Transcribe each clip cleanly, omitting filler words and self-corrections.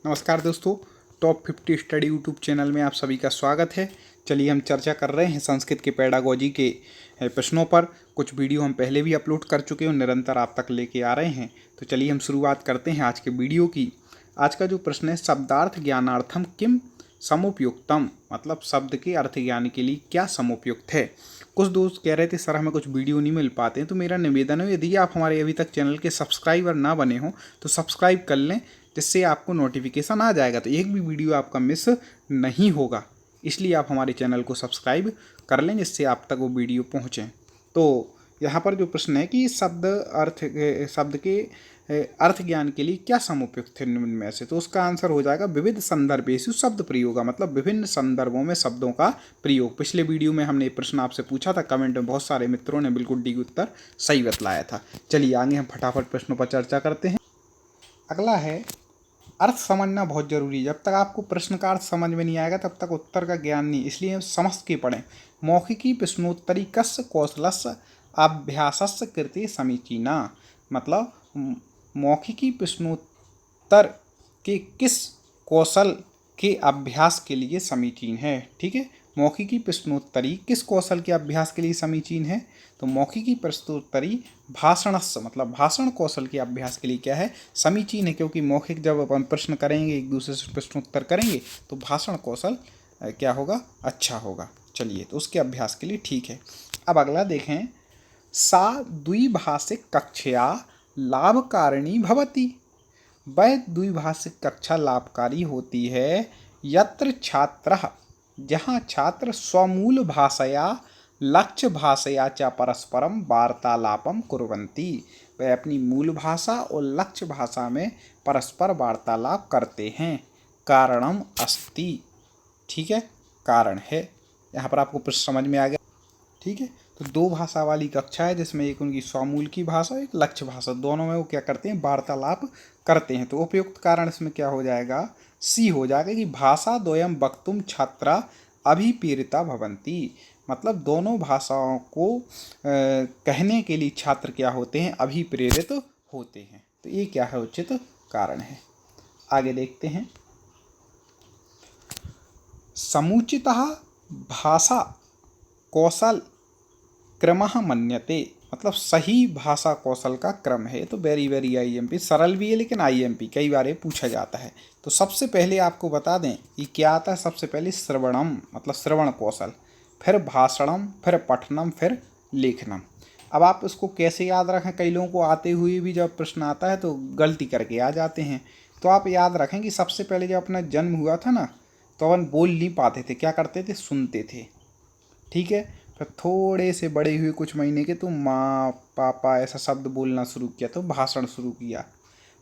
नमस्कार दोस्तों, top 50 study YouTube channel में आप सभी का स्वागत है। चलिए हम चर्चा कर रहे हैं संस्कृत के पेडागोजी के प्रश्नों पर। कुछ वीडियो हम पहले भी अपलोड कर चुके हैं और निरंतर आप तक लेके आ रहे हैं। तो चलिए हम शुरुआत करते हैं आज के वीडियो की। आज का जो प्रश्न है, शब्दार्थ ज्ञानार्थम किम समुपयुक्तम, मतलब शब्द के अर्थ ज्ञान के लिए क्या समुपयुक्त है। कुछ दोस्त कह रहे थे सर हमें कुछ वीडियो नहीं मिल पाते हैं, तो मेरा निवेदन है यदि आप हमारे अभी तक चैनल के सब्सक्राइबर ना बने हों तो सब्सक्राइब कर लें, जिससे आपको नोटिफिकेशन आ जाएगा, तो एक भी वीडियो आपका मिस नहीं होगा। इसलिए आप हमारे चैनल को सब्सक्राइब कर लें जिससे आप तक वो वीडियो पहुँचें। तो यहाँ पर जो प्रश्न है कि शब्द के अर्थ ज्ञान के लिए क्या समुपयुक्त है निम्न में से, तो उसका आंसर हो जाएगा विविध संदर्भेषु शब्द प्रयोग, मतलब विभिन्न संदर्भों में शब्दों का प्रयोग। पिछले वीडियो में हमने प्रश्न आपसे पूछा था, कमेंट में बहुत सारे मित्रों ने बिल्कुल डी उत्तर सही बतलाया था। चलिए आगे हम फटाफट प्रश्नों पर चर्चा करते हैं। अगला है, अर्थ समझना बहुत जरूरी है। जब तक आपको प्रश्न का अर्थ समझ में नहीं आएगा तब तक उत्तर का ज्ञान नहीं, इसलिए समझ के पढ़ें। मौखिकी प्रश्नोत्तरी कस्य कौशलस्य अभ्यासस्य कृते समीचीना, मतलब मौखिकी प्रश्नोत्तर के किस कौशल के अभ्यास के लिए समीचीन है। ठीक है, मौखिकी प्रश्नोत्तरी किस कौशल के अभ्यास के लिए समीचीन है, तो मौखिकी प्रश्नोत्तरी भाषणस्य, मतलब भाषण कौशल के अभ्यास के लिए क्या है, समीचीन है। क्योंकि मौखिक जब अपन प्रश्न करेंगे, एक दूसरे से प्रश्नोत्तर करेंगे, तो भाषण कौशल क्या होगा, अच्छा होगा। चलिए, तो उसके अभ्यास के लिए ठीक है। अब अगला देखें, सा द्विभाषिक कक्षया लाभकारिणी भवति, वह द्विभाषिक कक्षा लाभकारी होती है यत्र छात्रः, जहाँ छात्र स्वमूल भाषया लक्ष्य भाषया च परस्परम वार्तालापम कुर्वन्ति, वह अपनी मूल भाषा और लक्ष्य भाषा में परस्पर वार्तालाप करते हैं। कारणम अस्ति, ठीक है, कारण है। यहाँ पर आपको प्रश्न समझ में आ गया। ठीक है, तो दो भाषा वाली कक्षा है जिसमें एक उनकी स्वमूल की भाषा और एक लक्ष्य भाषा, दोनों में वो क्या करते हैं, वार्तालाप करते हैं। तो उपयुक्त कारण इसमें क्या हो जाएगा, सी हो जाएगा कि भाषा द्वयम वक्तुम छात्रा अभिप्रेरिता भवन्ति, मतलब दोनों भाषाओं को कहने के लिए छात्र क्या होते हैं, अभिप्रेरित होते हैं। तो ये क्या है, उचित कारण है। आगे देखते हैं, समुचितः भाषा कौशल क्रमः मन्यते, मतलब सही भाषा कौशल का क्रम है। तो वेरी आईएमपी सरल भी है, लेकिन आईएमपी कई बार ये पूछा जाता है। तो सबसे पहले आपको बता दें कि क्या आता है, सबसे पहले श्रवणम, मतलब श्रवण कौशल, फिर भाषणम, फिर पठनम, फिर लेखनम। अब आप इसको कैसे याद रखें, कई लोगों को आते हुए भी जब प्रश्न आता है तो गलती करके आ जाते हैं। तो आप याद रखें कि सबसे पहले जब अपना जन्म हुआ था ना, तो अपन बोल नहीं पाते थे, क्या करते थे, सुनते थे। ठीक है, फिर थोड़े से बड़े हुए कुछ महीने के तो माँ पापा ऐसा शब्द बोलना शुरू किया, तो भाषण शुरू किया।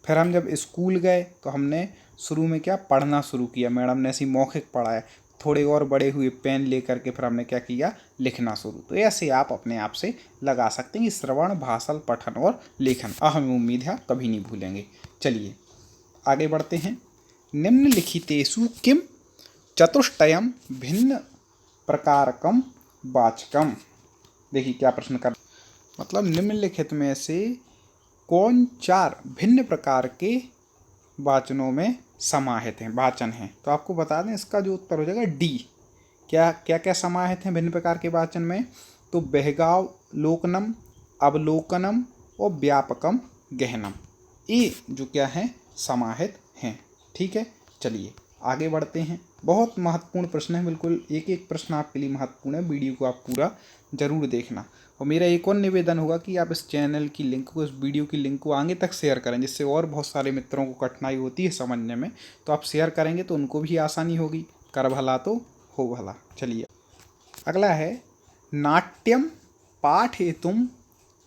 फिर हम जब स्कूल गए तो हमने शुरू में क्या, पढ़ना शुरू किया, मैडम ने ऐसी मौखिक पढ़ाया। थोड़े और बड़े हुए पेन लेकर के फिर हमने क्या किया, लिखना शुरू। तो ऐसे आप अपने आप से लगा सकते हैं कि श्रवण, भाषण, पठन और लेखन। हमें उम्मीद है आप कभी नहीं भूलेंगे। चलिए आगे बढ़ते हैं। निम्नलिखितेषु किम चतुष्टयम भिन्न प्रकारकम वाचकम, देखिए क्या प्रश्न कर, मतलब निम्नलिखित में से कौन चार भिन्न प्रकार के वाचनों में समाहित हैं, वाचन हैं। तो आपको बता दें इसका जो उत्तर हो जाएगा डी। क्या क्या क्या समाहित हैं भिन्न प्रकार के वाचन में, तो बहगावलोकनम, अवलोकनम और व्यापकम गहनम, ये जो क्या है, समाहित हैं। ठीक है, चलिए आगे बढ़ते हैं। बहुत महत्वपूर्ण प्रश्न है, बिल्कुल एक एक प्रश्न आपके लिए महत्वपूर्ण है। वीडियो को आप पूरा जरूर देखना। और मेरा एक और निवेदन होगा कि आप इस चैनल की लिंक को, इस वीडियो की लिंक को आगे तक शेयर करें, जिससे और बहुत सारे मित्रों को कठिनाई होती है समझने में। तो आप शेयर करेंगे तो उनको भी आसानी होगी। कर भला तो हो भला। चलिए अगला है, नाट्यम पाठयितुम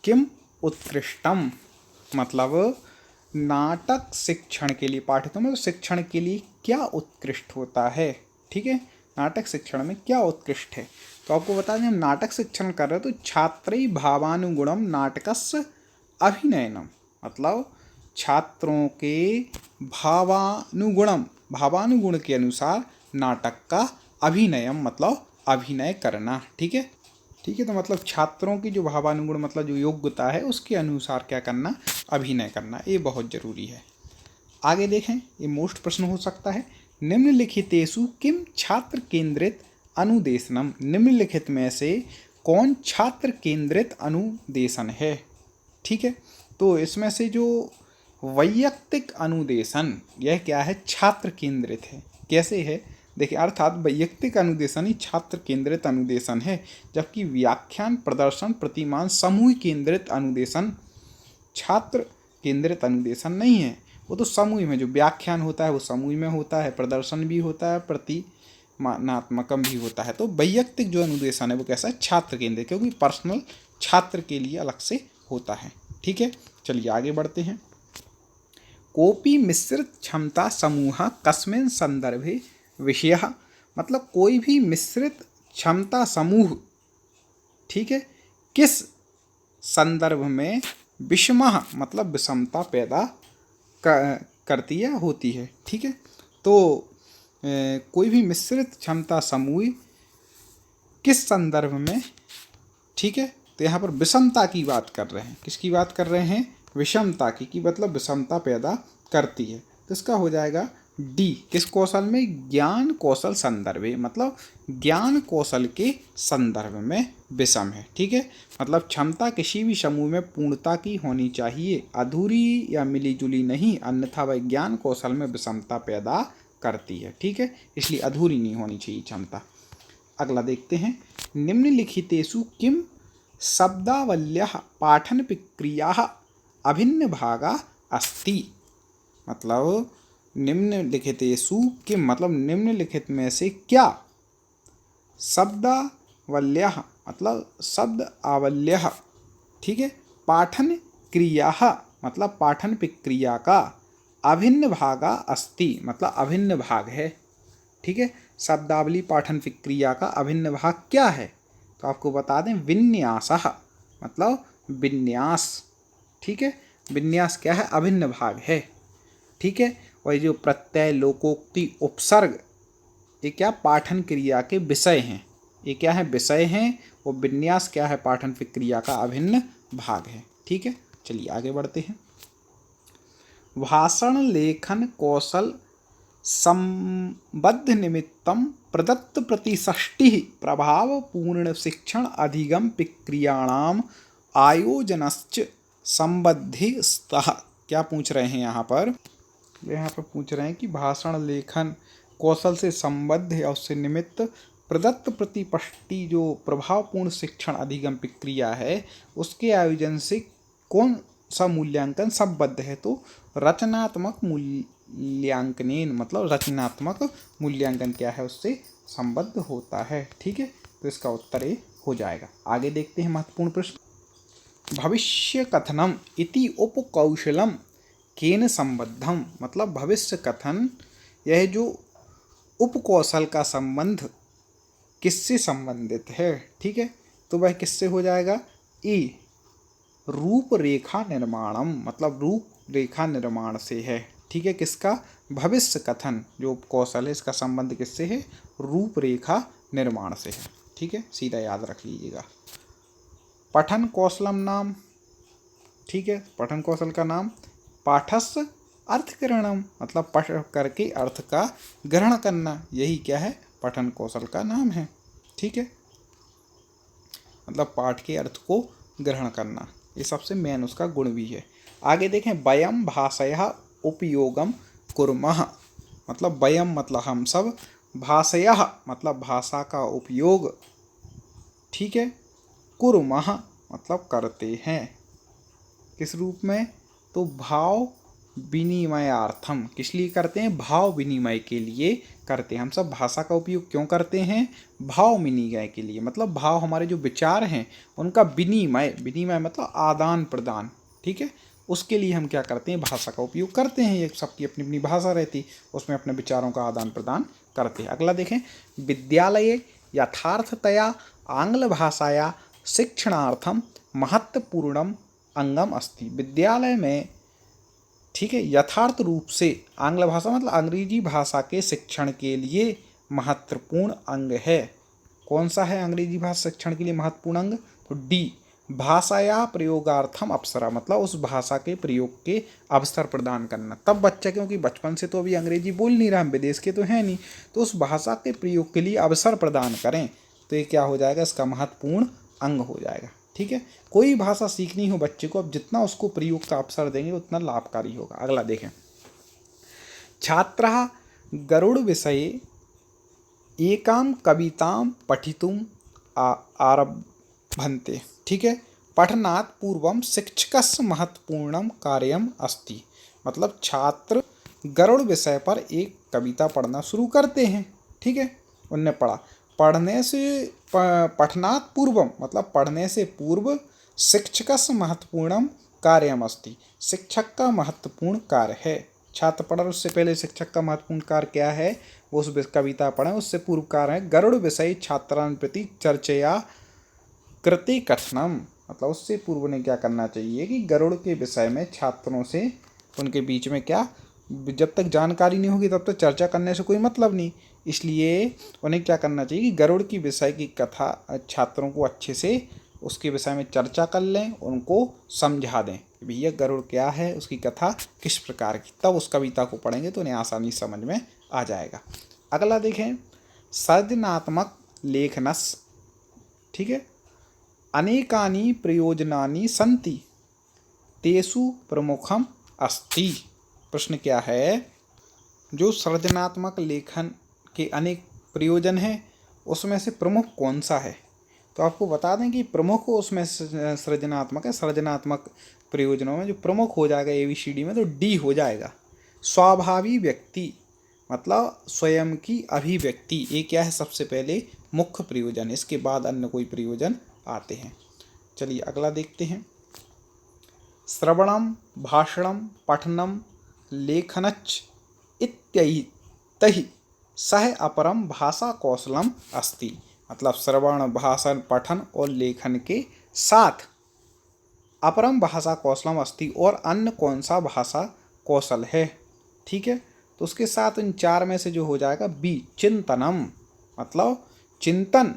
किम उत्कृष्टम, मतलब नाटक शिक्षण के लिए, पाठ्यक्रम में शिक्षण के लिए क्या उत्कृष्ट होता है। ठीक है, नाटक शिक्षण में क्या उत्कृष्ट है। तो आपको बता दें, हम नाटक शिक्षण कर रहे हैं तो छात्री भावानुगुणम नाटकस्य अभिनयनम, मतलब छात्रों के भावानुगुण के अनुसार नाटक का अभिनयम, मतलब अभिनय करना। ठीक है, तो मतलब छात्रों की जो भावानुगुण, मतलब जो योग्यता है उसके अनुसार क्या करना, अभिनय करना, ये बहुत ज़रूरी है। आगे देखें, ये मोस्ट प्रश्न हो सकता है। निम्नलिखितेषु किम छात्र केंद्रित अनुदेशनम, निम्नलिखित में से कौन छात्र केंद्रित अनुदेशन है। ठीक है, तो इसमें से जो वैयक्तिक अनुदेशन, यह क्या है, छात्र केंद्रित है। कैसे है, देखिए, अर्थात वैयक्तिक अनुदेशन ही छात्र केंद्रित अनुदेशन है, जबकि व्याख्यान, प्रदर्शन, प्रतिमान, समूह केंद्रित अनुदेशन छात्र केंद्रित अनुदेशन नहीं है। वो तो समूह में जो व्याख्यान होता है वो समूह में होता है, प्रदर्शन भी होता है, प्रतिमानात्मकम भी होता है। तो वैयक्तिक जो अनुदेशन है वो कैसा है, छात्र केंद्रित, क्योंकि पर्सनल छात्र के लिए अलग से होता है। ठीक है, चलिए आगे बढ़ते हैं। कोपी मिश्रित क्षमता समूह कस्मिन् संदर्भे विषयः, मतलब कोई भी मिश्रित क्षमता समूह, ठीक है, किस संदर्भ में विषमः मतलब विषमता पैदा करती है, होती है। ठीक है, तो कोई भी मिश्रित क्षमता समूह किस संदर्भ में, ठीक है, तो यहाँ पर विषमता की बात कर रहे हैं। किसकी बात कर रहे हैं, विषमता की मतलब विषमता पैदा करती है। तो इसका हो जाएगा डी, किस कौशल में, ज्ञान कौशल संदर्भ, मतलब ज्ञान कौशल के संदर्भ में विषम है। ठीक है, मतलब क्षमता किसी भी समूह में पूर्णता की होनी चाहिए, अधूरी या मिली जुली नहीं, अन्यथा वह ज्ञान कौशल में विषमता पैदा करती है। ठीक है, इसलिए अधूरी नहीं होनी चाहिए क्षमता। अगला देखते हैं, निम्नलिखितेषु किम शब्दावल्यः पाठन प्रक्रियाः अभिन्न भागा अस्ति, मतलब निम्नलिखितेषु किम मतलब निम्नलिखित में से क्या, शब्दावल्यः मतलब शब्द आवल्यः, ठीक है, पाठन क्रियाः मतलब पाठन प्रक्रिया का, अभिन्न भागा अस्ति मतलब अभिन्न भाग है। ठीक है, शब्दावली पाठन प्रक्रिया का अभिन्न भाग क्या है, तो आपको बता दें, विन्यासः मतलब विन्यास। ठीक है, विन्यास क्या है, अभिन्न भाग है। ठीक है, और ये जो प्रत्यय, लोकोक्ति, उपसर्ग, ये क्या पाठन क्रिया के विषय हैं, ये क्या है, विषय हैं, और विन्यास क्या है, पाठन प्रक्रिया का अभिन्न भाग है। ठीक है, चलिए आगे बढ़ते हैं। भाषण लेखन कौशल संबद्ध निमित्तम प्रदत्त प्रतिषष्टि प्रभावपूर्ण शिक्षण अधिगम प्रक्रियाणाम आयोजनश्च संबद्धिस्तः। क्या पूछ रहे हैं यहाँ पर पूछ रहे हैं कि भाषण लेखन कौशल से संबद्ध है और उससे निमित्त प्रदत्त प्रतिपष्टि जो प्रभावपूर्ण शिक्षण अधिगम प्रक्रिया है, उसके आयोजन से कौन सा मूल्यांकन संबद्ध है, तो रचनात्मक मूल्यांकन, मतलब रचनात्मक मूल्यांकन क्या है, उससे संबद्ध होता है। ठीक है, तो इसका उत्तर ए हो जाएगा। आगे देखते हैं महत्वपूर्ण प्रश्न। भविष्य कथनम इति उपकौशलम केन संबद्धम, मतलब भविष्य कथन, यह जो उपकौशल का संबंध किससे संबंधित है। ठीक है, तो वह किससे हो जाएगा, ए रूपरेखा निर्माणम, मतलब रूपरेखा निर्माण से है। ठीक है, किसका, भविष्य कथन जो कौशल है, इसका संबंध किससे है, रूपरेखा निर्माण से है। ठीक है, सीधा याद रख लीजिएगा। पठन कौशलम नाम, ठीक है, पठन कौशल का नाम पाठस्य अर्थग्रहणम, मतलब पढ़ करके अर्थ का ग्रहण करना, यही क्या है, पठन कौशल का नाम है। ठीक है, मतलब पाठ के अर्थ को ग्रहण करना, ये सबसे मेन उसका गुण भी है। आगे देखें, वयम भाषया उपयोगम कुर्मः, मतलब वयम मतलब हम सब, भाषया मतलब भाषा का उपयोग, ठीक है, कुर्मः मतलब करते हैं, किस रूप में, तो भाव विनिमयार्थम, किस लिए करते हैं, भाव विनिमय के लिए करते हैं। हम सब भाषा का उपयोग क्यों करते हैं, भाव विनिमय के लिए, मतलब भाव, हमारे जो विचार हैं उनका विनिमय, विनिमय मतलब आदान प्रदान। ठीक है, उसके लिए हम क्या करते हैं, भाषा का उपयोग करते हैं। ये सबकी अपनी अपनी भाषा रहती, उसमें अपने विचारों का आदान प्रदान करते हैं। अगला देखें, विद्यालये यथार्थतया आंग्ल भाषाया शिक्षणार्थम महत्वपूर्णम अंगम अस्ति, विद्यालय में, ठीक है, यथार्थ रूप से आंग्ल भाषा मतलब अंग्रेजी भाषा के शिक्षण के लिए महत्वपूर्ण अंग है। कौन सा है अंग्रेजी भाषा शिक्षण के लिए महत्वपूर्ण अंग, तो डी भाषाया प्रयोगार्थम अवसरा, मतलब उस भाषा के प्रयोग के अवसर प्रदान करना। तब बच्चा, क्योंकि बचपन से तो अभी अंग्रेजी बोल नहीं रहा, हम विदेश के तो हैं नहीं, तो उस भाषा के प्रयोग के लिए अवसर प्रदान करें, तो ये क्या हो जाएगा, इसका महत्वपूर्ण अंग हो जाएगा। ठीक है, कोई भाषा सीखनी हो बच्चे को, अब जितना उसको प्रयोग का अवसर देंगे उतना लाभकारी होगा। अगला देखें, छात्रः गरुड़ विषये एकां कवितां पठितुम् आरभन्ते। ठीक है, पठनात् पूर्वं शिक्षकस्य महत्वपूर्णं कार्यम् अस्ति, मतलब छात्र गरुड़ विषय पर एक कविता पढ़ना शुरू करते हैं। ठीक है, उनने पढ़ा, पढ़ने से पठनात् पूर्वम, मतलब पढ़ने से पूर्व शिक्षकस्य महत्वपूर्णम कार्यम अस्ति, शिक्षक का महत्वपूर्ण कार्य है। छात्र पढ़, उससे पहले शिक्षक का महत्वपूर्ण कार्य क्या है, वो उस कविता पढ़ें, उससे पूर्व कार्य है गरुड़ विषय छात्रान् प्रति चर्चया कृति कथनम, मतलब उससे पूर्व ने क्या करना चाहिए कि गरुड़ के विषय में छात्रों से, उनके बीच में क्या, जब तक जानकारी नहीं होगी तब तक चर्चा करने से कोई मतलब नहीं, इसलिए उन्हें क्या करना चाहिए कि गरुड़ की विषय की कथा छात्रों को अच्छे से उसके विषय में चर्चा कर लें, उनको समझा दें कि भैया गरुड़ क्या है, उसकी कथा किस प्रकार की, तब उस कविता को पढ़ेंगे तो उन्हें आसानी समझ में आ जाएगा। अगला देखें, सृजनात्मक लेखनस। ठीक है, अनेकानि प्रयोजनानि सन्ति तेषु प्रमुखम अस्ति। प्रश्न क्या है, जो सृजनात्मक लेखन के अनेक प्रयोजन हैं उसमें से प्रमुख कौन सा है, तो आपको बता दें कि प्रमुख उसमें सृजनात्मक है। सृजनात्मक प्रयोजनों में जो प्रमुख हो जाएगा ABCD में, तो D हो जाएगा। स्वाभावी व्यक्ति, मतलब स्वयं की अभिव्यक्ति, ये क्या है, सबसे पहले मुख्य प्रयोजन, इसके बाद अन्य कोई प्रयोजन आते हैं। चलिए अगला देखते हैं, श्रवणम भाषणम पठनम लेखनच इत्यैतैः सह अपरम भाषा कौशलम अस्ति, मतलब श्रवण भाषण पठन और लेखन के साथ अपरम भाषा कौशलम अस्ति, और अन्य कौन सा भाषा कौशल है। ठीक है, तो उसके साथ इन चार में से जो हो जाएगा B चिंतनम, मतलब चिंतन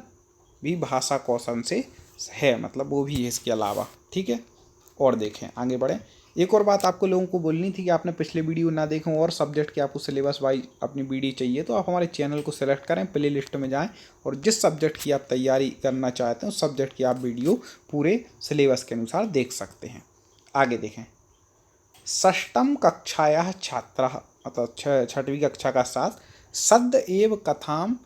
भी भाषा कौशल से है, मतलब वो भी है इसके अलावा। ठीक है, और देखें आगे बढ़ें। एक और बात आपको लोगों को बोलनी थी कि आपने पिछले वीडियो ना देखें और सब्जेक्ट के आपको सिलेबस वाइज अपनी वीडियो चाहिए, तो आप हमारे चैनल को सेलेक्ट करें, प्ले लिस्ट में जाएं और जिस सब्जेक्ट की आप तैयारी करना चाहते हैं उस सब्जेक्ट की आप वीडियो पूरे सिलेबस के अनुसार देख सकते हैं। आगे देखें, षष्ठम कक्षायाः छात्रः, मतलब छठवीं कक्षा का छात्र सद्य एव कथाम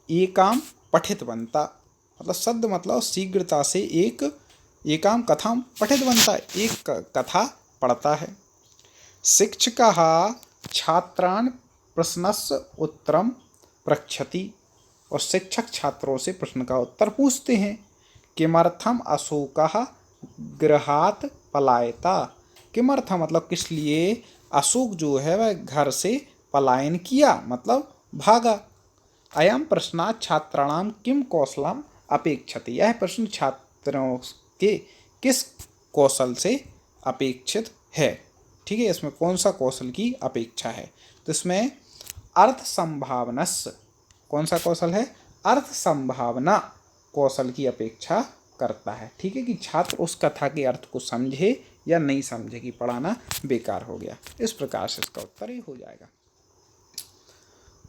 एकाम पठितवन्तः, मतलब सद्य मतलब शीघ्रता से एकाम कथाम पठितवन्तः, एक कथा पढ़ता है। शिक्षकः छात्रान् प्रश्नस्य उत्तरम पृच्छति, और शिक्षक छात्रों से प्रश्न का उत्तर पूछते हैं। किमर्थम अशोकः गृहात् पलायता, किमर्थम मतलब किस लिए, अशोक जो है वह घर से पलायन किया, मतलब भागा। अयम प्रश्न छात्राणां किम कौशलम अपेक्षते, यह प्रश्न छात्रों के किस कौशल से अपेक्षित है। ठीक है, इसमें कौन सा कौशल की अपेक्षा है, तो इसमें अर्थ संभावनस, कौन सा कौशल है, अर्थ संभावना कौशल की अपेक्षा करता है। ठीक है, कि छात्र उस कथा के अर्थ को समझे या नहीं समझे, कि पढ़ाना बेकार हो गया। इस प्रकार से इसका उत्तर ये हो जाएगा।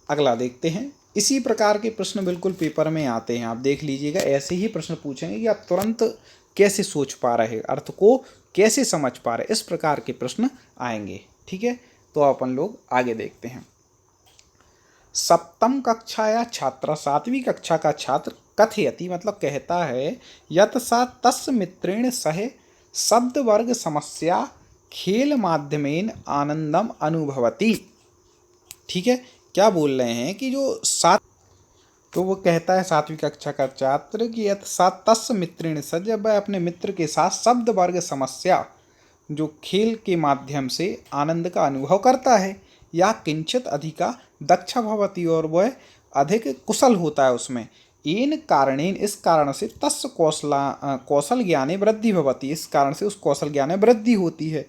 अगला देखते हैं, इसी प्रकार के प्रश्न बिल्कुल पेपर में आते हैं, आप देख लीजिएगा। ऐसे ही प्रश्न पूछेंगे कि आप तुरंत कैसे सोच पा रहे, अर्थ को कैसे समझ पा रहे, इस प्रकार के प्रश्न आएंगे। ठीक है, तो अपन लोग आगे देखते हैं। सप्तम कक्षाया छात्र, सातवीं कक्षा का छात्र कथयति, मतलब कहता है, यत सा तस् मित्रेण सह शब्द वर्ग समस्या खेल माध्यमेन आनंदम अनुभवति। ठीक है, क्या बोल रहे हैं कि जो तो वो कहता है सातवीं कक्षा का छात्र कि यत सा तस् मित्रेण सह, जब वह अपने मित्र के साथ शब्द वर्ग समस्या जो खेल के माध्यम से आनंद का अनुभव करता है, या किंचित अधिका दक्ष भवति, और वह अधिक कुशल होता है उसमें। इन कारणेन, इस कारण से तस् कौशल ज्ञाने वृद्धि भवति, इस कारण से उस कौशल ज्ञान में वृद्धि होती है।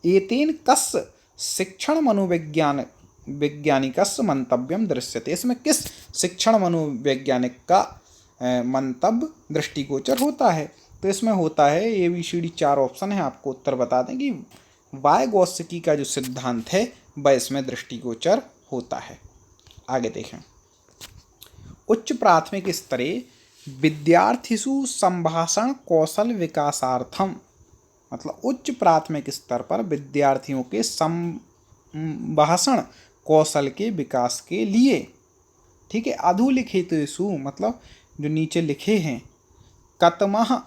एतेन कस् शिक्षण मनोविज्ञान वैज्ञानिकस्य मंतव्यम दृश्यते, इसमें किस शिक्षण मनोवैज्ञानिक का मंतव्य दृष्टिगोचर होता है। तो इसमें होता है ABCD 4 ऑप्शन है, आपको उत्तर बता दें कि वायगोत्स्की का जो सिद्धांत है वह इसमें दृष्टिगोचर होता है। आगे देखें, उच्च प्राथमिक स्तरे विद्यार्थिषु संभाषण कौशल विकासार्थम, मतलब उच्च प्राथमिक स्तर पर विद्यार्थियों के संभाषण कौशल के विकास के लिए, ठीक है, अधोलिखितेषु मतलब जो नीचे लिखे हैं, कतमः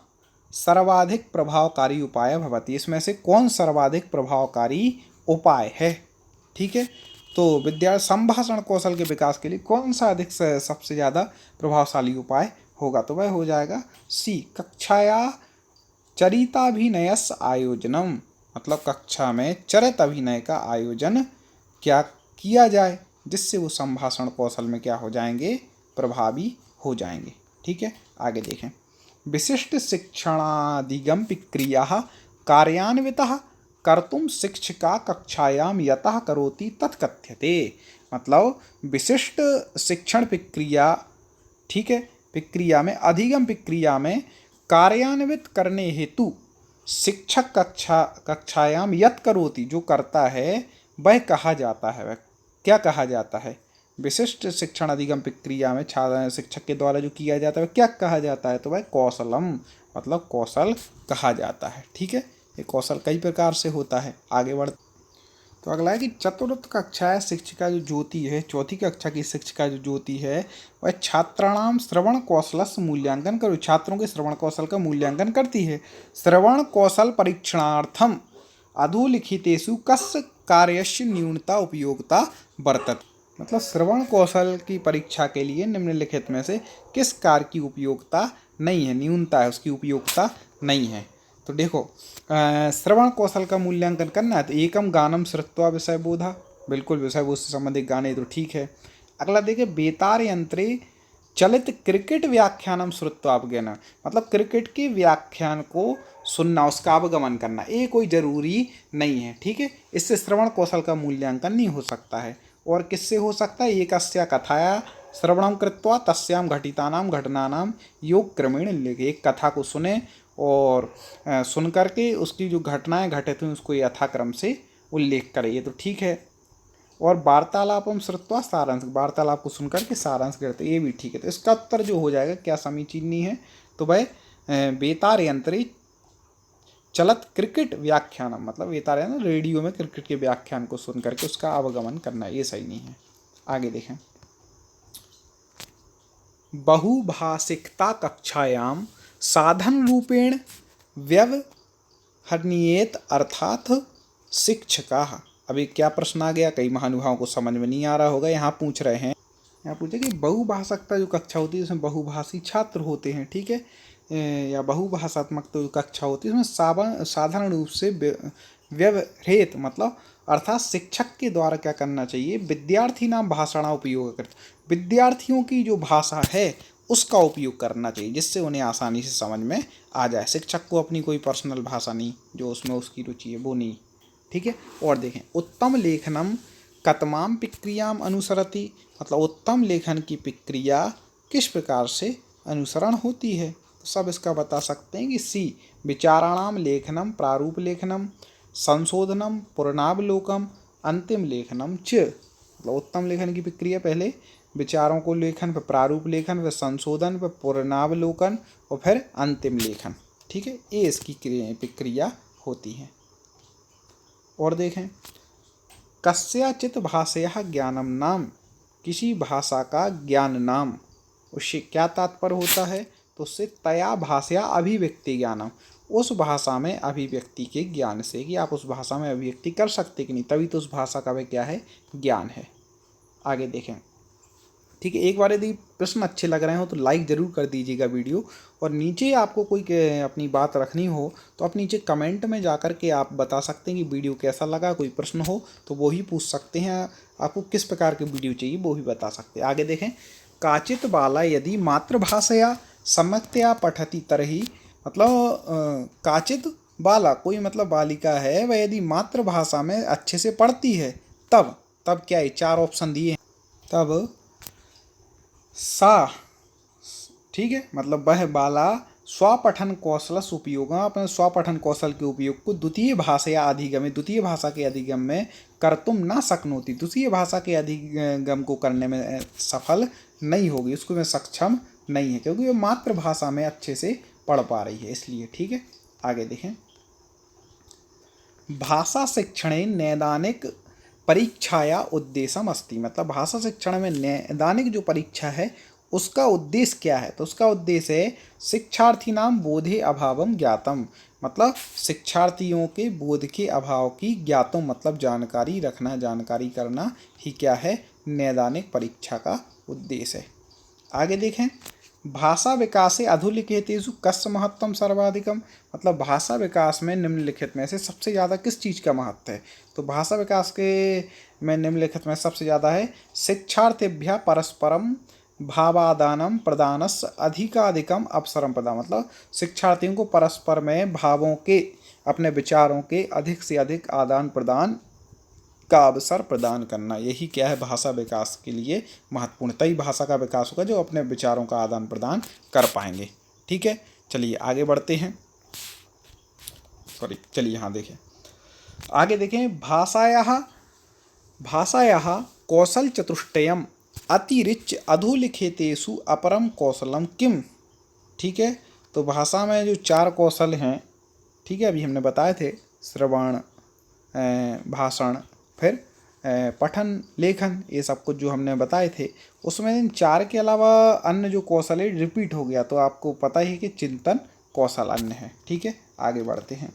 सर्वाधिक प्रभावकारी उपाय भवति, इसमें से कौन सर्वाधिक प्रभावकारी उपाय है, ठीक है। तो विद्यार्थी संभाषण कौशल के विकास के लिए कौन सा अधिक सबसे ज़्यादा प्रभावशाली उपाय होगा, तो वह हो जाएगा C, कक्षाया चरिताभिनयस आयोजनम, मतलब कक्षा में चरित अभिनय का आयोजन क्या किया जाए जिससे वो संभाषण कौशल में क्या हो जाएंगे, प्रभावी हो जाएंगे, ठीक है। आगे देखें, विशिष्ट शिक्षणादिगम क्रियाः कार्यान्वितः कर्तुम शिक्षिका कक्षायाम यतः करोति तत्कथ्यते, मतलब विशिष्ट शिक्षण प्रक्रिया, ठीक है, प्रक्रिया में अधिगम प्रक्रिया में कार्यान्वित करने हेतु शिक्षक कक्षायाम यत करोति, जो करता है वह कहा जाता है, वह क्या कहा जाता है, विशिष्ट शिक्षण अधिगम प्रक्रिया में शिक्षक के द्वारा जो किया जाता है वह क्या कहा जाता है, तो वह कौशलम, मतलब कौशल कहा जाता है, ठीक है। ये कौशल कई प्रकार से होता है। आगे बढ़, तो अगला है कि चतुर्थ कक्षा शिक्षिका जो ज्योति है, चौथी कक्षा की शिक्षिका जो ज्योति है वह छात्राणाम श्रवण कौशल मूल्यांकन करो, छात्रों के श्रवण कौशल का मूल्यांकन करती है। श्रवण कौशल परीक्षणार्थम अधोलिखितेषु कस्य कार्यस्य न्यूनता उपयोगिता वर्तते, मतलब श्रवण कौशल की परीक्षा के लिए निम्नलिखित में से किस कार्य की उपयोगिता नहीं है, न्यूनता है, उसकी उपयोगिता नहीं है। तो देखो, श्रवण कौशल का मूल्यांकन करना है तो एकम गानम श्रुत्वा विषय बोधा, बिल्कुल विषय बोध से संबंधित गाने तो ठीक है। अगला देखिए, बेतार यंत्रे चलित क्रिकेट व्याख्यानम श्रुत्वा अवगमन, मतलब क्रिकेट के व्याख्यान को सुनना, उसका अवगमन करना, ये कोई ज़रूरी नहीं है, ठीक है। इससे श्रवण कौशल का मूल्यांकन नहीं हो सकता है। और किससे हो सकता है, एकस्या कथाया श्रवणम कृत्वा तस्याम घटितानाम घटनानाम योग क्रमेण लिखे, एक कथा को सुने और सुन करके उसकी जो घटनाएं घटित हुई उसको यथाक्रम से उल्लेख करें, ये तो ठीक है। और वार्तालापम श्रुत्वा सारांश, वार्तालाप को सुनकर के सारांश करते, ये भी ठीक है। तो इसका उत्तर जो हो जाएगा क्या समीचीनी है, तो भाई बेतार यंत्री चलत क्रिकेट व्याख्यान, मतलब बेतार यंत्र रेडियो में क्रिकेट के व्याख्यान को सुन करके उसका अवगमन करना, ये सही नहीं है। आगे देखें, बहुभाषिकता कक्षायाम साधन रूपेण व्यवहरणीयेत अर्थात शिक्षका। अभी क्या प्रश्न आ गया, कई महानुभावों को समझ में नहीं आ रहा होगा। यहाँ पूछ रहे हैं, यहाँ पूछे कि बहुभाषिकता जो कक्षा होती है उसमें बहुभाषी छात्र होते हैं, ठीक है, या बहुभाषात्मक तो कक्षा होती है उसमें साधारण रूप से व्यवहृत, मतलब अर्थात शिक्षक के द्वारा क्या करना चाहिए, विद्यार्थी नाम भाषण उपयोग करते, विद्यार्थियों की जो भाषा है उसका उपयोग करना चाहिए जिससे उन्हें आसानी से समझ में आ जाए। शिक्षक को अपनी कोई पर्सनल भाषा नहीं, जो उसमें उसकी रुचि है वो नहीं, ठीक है। और देखें, उत्तम लेखनम कतमाम प्रक्रियाम अनुसरति, मतलब उत्तम लेखन की प्रक्रिया किस प्रकार से अनुसरण होती है, तो सब इसका बता सकते हैं कि C, विचाराणाम लेखनम प्रारूप लेखनम संशोधनम पूर्णावलोकम अंतिम लेखनम च, मतलब उत्तम लेखन की प्रक्रिया पहले विचारों को लेखन, फिर प्रारूप लेखन, फिर संशोधन, फिर पूर्णावलोकन और फिर अंतिम लेखन, ठीक है, ये इसकी प्रक्रिया होती है। और देखें, कस्याचित भाषया ज्ञानम नाम, किसी भाषा का ज्ञान नाम, उससे क्या तात्पर्य होता है, तो उससे तया भाषया अभिव्यक्ति ज्ञानम, उस भाषा में अभिव्यक्ति के ज्ञान से, कि आप उस भाषा में अभिव्यक्ति कर सकते कि नहीं, तभी तो उस भाषा का वह क्या है, ज्ञान है। आगे देखें, ठीक है। एक बार यदि प्रश्न अच्छे लग रहे हो तो लाइक ज़रूर कर दीजिएगा वीडियो, और नीचे आपको कोई अपनी बात रखनी हो तो आप नीचे कमेंट में जाकर के आप बता सकते हैं कि वीडियो कैसा लगा। कोई प्रश्न हो तो वो ही पूछ सकते हैं, आपको किस प्रकार की वीडियो चाहिए वो भी बता सकते हैं। आगे देखें, काचित बाला यदि मातृभाषया सम्यक्तया पठति तरही, मतलब काचित बाला, कोई मतलब बालिका है, वह यदि मातृभाषा में अच्छे से पढ़ती है तब क्या है, 4 ऑप्शन दिए हैं, तब सा, ठीक है, मतलब वह बाला स्वपठन कौशलस उपयोग, अपने स्वपठन कौशल के उपयोग को द्वितीय भाषया अधिगमे, द्वितीय भाषा के अधिगम में कर्तुम न शक्नोति, दूसरी भाषा के अधिगम को करने में सफल नहीं होगी, उसको में सक्षम नहीं है, क्योंकि वो मातृभाषा में अच्छे से पढ़ पा रही है इसलिए। ठीक है, आगे देखें। भाषा शिक्षणे नैदानिक परीक्षाया उद्देश्यम अस्ति, मतलब भाषा शिक्षण में नैदानिक जो परीक्षा है उसका उद्देश्य क्या है, तो उसका उद्देश्य है शिक्षार्थी नाम बोधे अभावम ज्ञातम, मतलब शिक्षार्थियों के बोध के अभाव की ज्ञातम, मतलब जानकारी रखना, जानकारी करना ही क्या है, नैदानिक परीक्षा का उद्देश्य है। आगे देखें। भाषा विकासे अधोलिखितेषु कस्य महत्वम सर्वाधिकम, मतलब भाषा विकास में निम्नलिखित में से सबसे ज़्यादा किस चीज़ का महत्व है, तो भाषा विकास के में निम्नलिखित में सबसे ज़्यादा है शिक्षार्थिभ्यः परस्परम भावादानम प्रदानस्य अधिकाधिकम अवसरम प्रदान, मतलब शिक्षार्थियों को परस्पर में भावों के, अपने विचारों के अधिक से अधिक आदान प्रदान का अवसर प्रदान करना, यही क्या है भाषा विकास के लिए महत्वपूर्ण। तभी भाषा का विकास होगा जो अपने विचारों का आदान प्रदान कर पाएंगे। ठीक है, चलिए आगे बढ़ते हैं। चलिए यहाँ देखें, आगे देखें। भाषायाः कौशल चतुष्टयम अतिरिच्य अधोलिखितेषु अपरम कौशलम किम। ठीक है, तो भाषा में जो 4 कौशल हैं, ठीक है, अभी हमने बताए थे, श्रवण, भाषण, फिर पठन, लेखन, ये सब कुछ जो हमने बताए थे, उसमें इन 4 के अलावा अन्य जो कौशल है रिपीट हो गया, तो आपको पता ही कि चिंतन कौशल अन्य है। ठीक है, आगे बढ़ते हैं।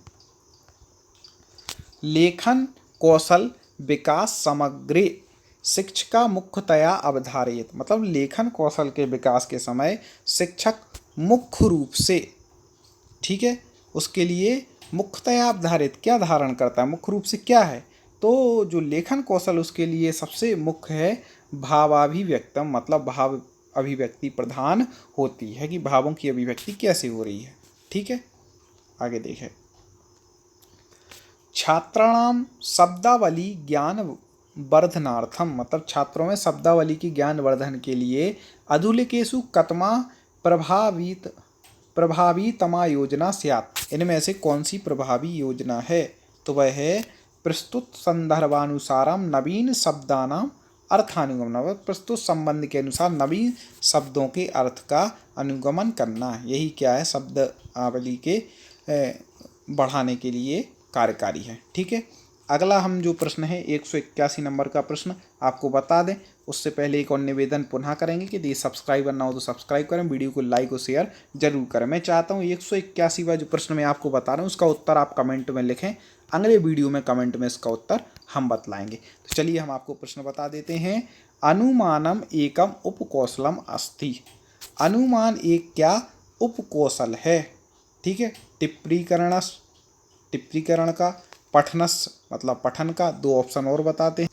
लेखन कौशल विकास समग्रे शिक्षका मुख्यतया अवधारयेत, मतलब लेखन कौशल के विकास के समय शिक्षक मुख्य रूप से, ठीक है, उसके लिए मुख्यतया अवधारित क्या धारण करता है, मुख्य रूप से क्या है, तो जो लेखन कौशल उसके लिए सबसे मुख्य है भावाभिव्यक्तम, मतलब भाव अभिव्यक्ति प्रधान होती है कि भावों की अभिव्यक्ति कैसे हो रही है। ठीक है, आगे देखें। छात्राणाम शब्दावली ज्ञान वर्धनार्थम, मतलब छात्रों में शब्दावली की ज्ञान वर्धन के लिए अधुलिकेषु कतमा प्रभावीतमा योजना स्यात्, इनमें से कौन सी प्रभावी योजना है, तो वह है प्रस्तुत संदर्भानुसारम नवीन शब्दानाम अर्थानुगमन, प्रस्तुत संबंध के अनुसार नवीन शब्दों के अर्थ का अनुगमन करना, यही क्या है शब्दावली के बढ़ाने के लिए कार्यकारी है। ठीक है, अगला हम जो प्रश्न है 181 नंबर का प्रश्न आपको बता दें, उससे पहले एक और निवेदन पुनः करेंगे कि यदि सब्सक्राइबर ना हो तो सब्सक्राइब करें, वीडियो को लाइक और शेयर जरूर करें। मैं चाहता हूँ 181वां जो प्रश्न मैं आपको बता रहा हूँ उसका उत्तर आप कमेंट में लिखें, अगले वीडियो में कमेंट में इसका उत्तर हम बतलाएंगे। तो चलिए हम आपको प्रश्न बता देते हैं। अनुमानम एकम उपकौशलम अस्ति, अनुमान एक क्या उपकौशल है। ठीक है, टिप्पणीकरण का, पठनस मतलब पठन का, 2 ऑप्शन और बताते हैं,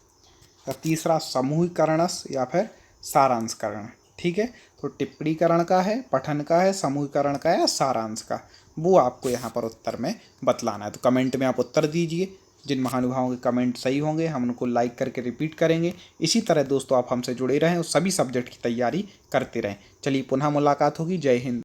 और तीसरा समूहीकरणस या फिर सारांशकरण। ठीक है, तो टिप्पणीकरण का है, पठन का है, समूहीकरण का है या सारांश का, वो आपको यहाँ पर उत्तर में बतलाना है। तो कमेंट में आप उत्तर दीजिए, जिन महानुभावों के कमेंट सही होंगे हम उनको लाइक करके रिपीट करेंगे। इसी तरह दोस्तों आप हमसे जुड़े रहें और सभी सब्जेक्ट की तैयारी करते रहें। चलिए पुनः मुलाकात होगी। जय हिंद।